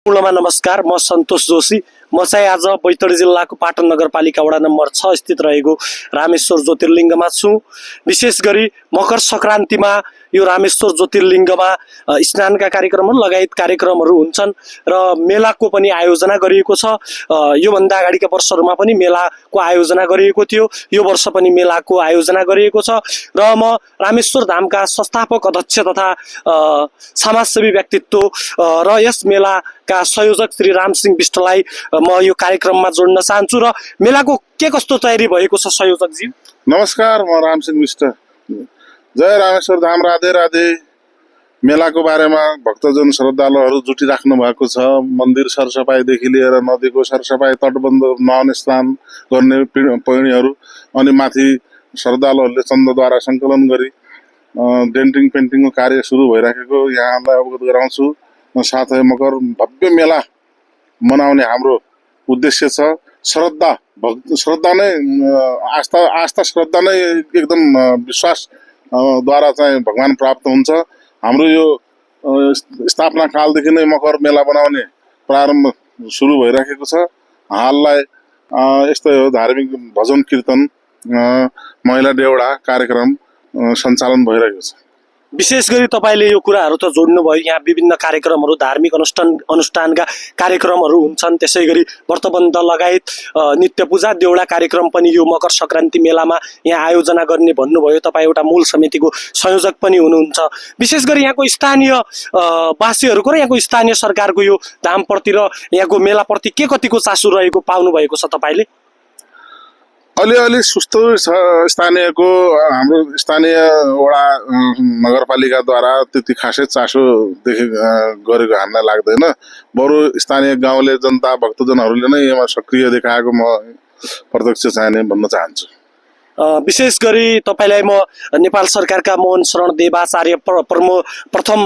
सम्पूर्णमा नमस्कार। म सन्तोष जोशी। म चाहिँ आज बैतडी जिल्लाको पाटन नगरपालिका वडा नम्बर 6 स्थित रहेको रामेश्वर ज्योतिर्लिङ्गमा छु। विशेष गरी मकर सङ्क्रान्तिमा यो रामेश्वर ज्योतिर्लिङ्गमा स्नानका कार्यक्रमहरू लगायत कार्यक्रमहरू हुन्छन् र मेलाको पनि आयोजना गरिएको छ। योभन्दा अगाडिका वर्षहरूमा पनि मेलाको आयोजना गरिएको थियो। यो वर्ष पनि मेलाको आयोजना गरिएको छ र म रामेश्वर धामका संस्थापक अध्यक्ष तथा समाजसेवी व्यक्तित्व र यस मेलाका संयोजक श्री रामसिंह विष्टलाई म यो कार्यक्रममा जोड्न चाहन्छु र मेलाको के कस्तो तयारी भएको छ संयोजकजी? नमस्कार, म रामसिंह विष्ट। जय रामेश्वर धाम, राधे राधे। मेलाको बारेमा भक्तजन श्रद्धालुहरू जुटिराख्नु भएको छ। मन्दिर सरसफाइदेखि लिएर नदीको सरसफाइ, तटबन्ध नुहाउने स्नान गर्ने पौडीहरू, अनि माथि श्रद्धालुहरूले चन्दद्वारा सङ्कलन गरी डेन्टिङ पेन्टिङको कार्य सुरु भइराखेको यहाँलाई अवगत गराउँछु। साथै मकर भव्य मेला मनाउने हाम्रो उद्देश्य छ। श्रद्धा नै आस्था श्रद्धा नै एकदम विश्वास द्वारा चाहिँ भगवान प्राप्त हुन्छ। हाम्रो यो स्थापना कालदेखि नै मकर मेला बनाउने प्रारम्भ सुरु भइराखेको छ। हाललाई यस्तै हो, धार्मिक भजन कीर्तन, महिला देउडा कार्यक्रम सञ्चालन भइरहेको छ। विशेष गरी तपाईँले यो कुराहरू त जोड्नुभयो। यहाँ विभिन्न कार्यक्रमहरू, धार्मिक अनुष्ठानका कार्यक्रमहरू हुन्छन्। त्यसै गरी व्रतबन्ध लगायत नित्य पूजा देउडा कार्यक्रम पनि यो मकर सङ्क्रान्ति मेलामा यहाँ आयोजना गर्ने भन्नुभयो। तपाईँ एउटा मूल समितिको संयोजक पनि हुनुहुन्छ। विशेष गरी यहाँको स्थानीय वासीहरूको र यहाँको स्थानीय सरकारको यो धामप्रति र यहाँको मेलाप्रति के कतिको चासो रहेको पाउनु भएको छ तपाईँले? अलिअलि सुस्तो छ स्थानीयको। हाम्रो स्थानीय वडा नगरपालिकाद्वारा त्यति खासै चासो गरेको हामीलाई लाग्दैन। बरु स्थानीय गाउँले जनता भक्तजनहरूले नै यसमा सक्रिय देखाएको म प्रत्यक्ष चाहिने भन्न चाहन्छु। विशेष गरी तपाईँलाई म नेपाल सरकारका मोहन शरण देवाचार्य प्रथम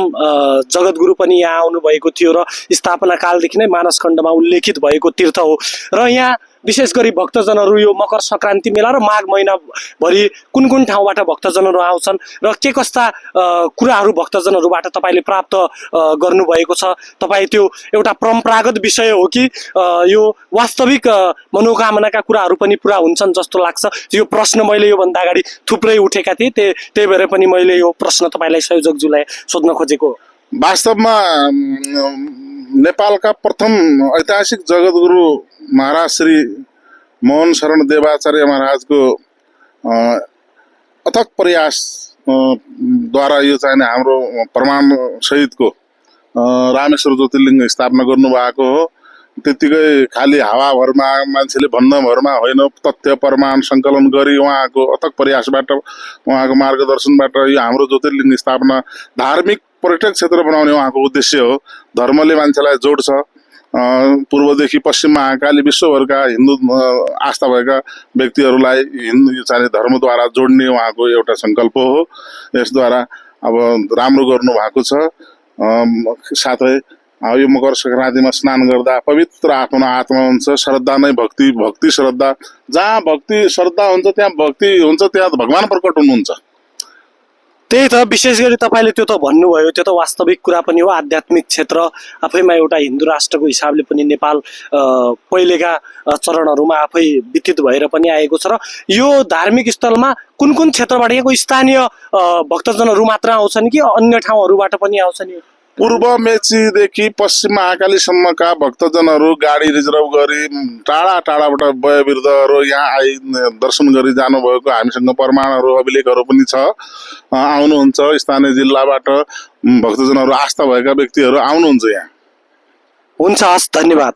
जगद्गुरु पनि यहाँ आउनुभएको थियो र स्थापना कालदेखि नै मानसखण्डमा उल्लेखित भएको तीर्थ हो। र यहाँ विशेष गरी भक्तजनहरू यो मकर सङ्क्रान्ति मेला र माघ महिनाभरि कुन कुन ठाउँबाट भक्तजनहरू आउँछन् र के कस्ता कुराहरू भक्तजनहरूबाट तपाईँले प्राप्त गर्नुभएको छ? तपाईँ त्यो एउटा परम्परागत विषय हो कि यो वास्तविक मनोकामनाका कुराहरू पनि पुरा हुन्छन् जस्तो लाग्छ? यो प्रश्न मैले योभन्दा अगाडि थुप्रै उठेका थिएँ, त्यही भएर पनि मैले यो प्रश्न तपाईँलाई संयोजकज्यूलाई सोध्न खोजेको। वास्तवमा नेपालका प्रथम ऐतिहासिक जगद्गुरु महाराज श्री मोहन शरण देवाचार्य महाराजको अथक प्रयास द्वारा यो चाहिँ हाम्रो प्रमाण सहितको रामेश्वर ज्योतिर्लिङ्ग स्थापना गर्नुभएको हो। त्यतिकै खालि हावाभरमा मान्छेले भन्नभरमा होइन, तथ्य प्रमाण सङ्कलन गरी उहाँको अथक प्रयासबाट, उहाँको मार्गदर्शनबाट यो हाम्रो ज्योतिर्लिङ्ग स्थापना धार्मिक पर्यटक क्षेत्र बनाउने उहाँको उद्देश्य हो। धर्मले मान्छेलाई जोड्छ। पूर्वदेखि पश्चिम महाकाली विश्वभरका हिन्दू आस्था भएका व्यक्तिहरूलाई हिन्दू चाहिँ धर्मद्वारा जोड्ने उहाँको एउटा सङ्कल्प हो। यसद्वारा अब राम्रो गर्नु भएको छ। साथै यो मकर सङ्क्रान्तिमा स्नान गर्दा पवित्र आफ्नो आत्मा हुन्छ। श्रद्धा नै भक्ति, भक्ति श्रद्धा। जहाँ भक्ति श्रद्धा हुन्छ त्यहाँ भक्ति हुन्छ, त्यहाँ भगवान प्रकट हुनुहुन्छ। त्यही त, विशेष गरी तपाईँले त्यो त भन्नुभयो, त्यो त वास्तविक कुरा पनि हो। आध्यात्मिक क्षेत्र आफैमा एउटा हिन्दू राष्ट्रको हिसाबले पनि नेपाल पहिलेका चरणहरूमा आफै व्यतीत भएर पनि आएको छ। र यो धार्मिक स्थलमा कुन कुन क्षेत्रबाट यहाँको स्थानीय भक्तजनहरू मात्र आउँछन् कि अन्य ठाउँहरूबाट पनि आउँछन्? पूर्व मेचीदेखि पश्चिम महाकालीसम्मका भक्तजनहरू गाडी रिजर्भ गरी टाढा टाढाबाट वयोवृद्धहरू यहाँ आइ दर्शन गरी जानुभएको हामीसँग प्रमाणहरू, अभिलेखहरू पनि छ। आउनुहुन्छ स्थानीय जिल्लाबाट भक्तजनहरू, आस्था भएका व्यक्तिहरू आउनुहुन्छ यहाँ। हुन्छ, हस्, धन्यवाद।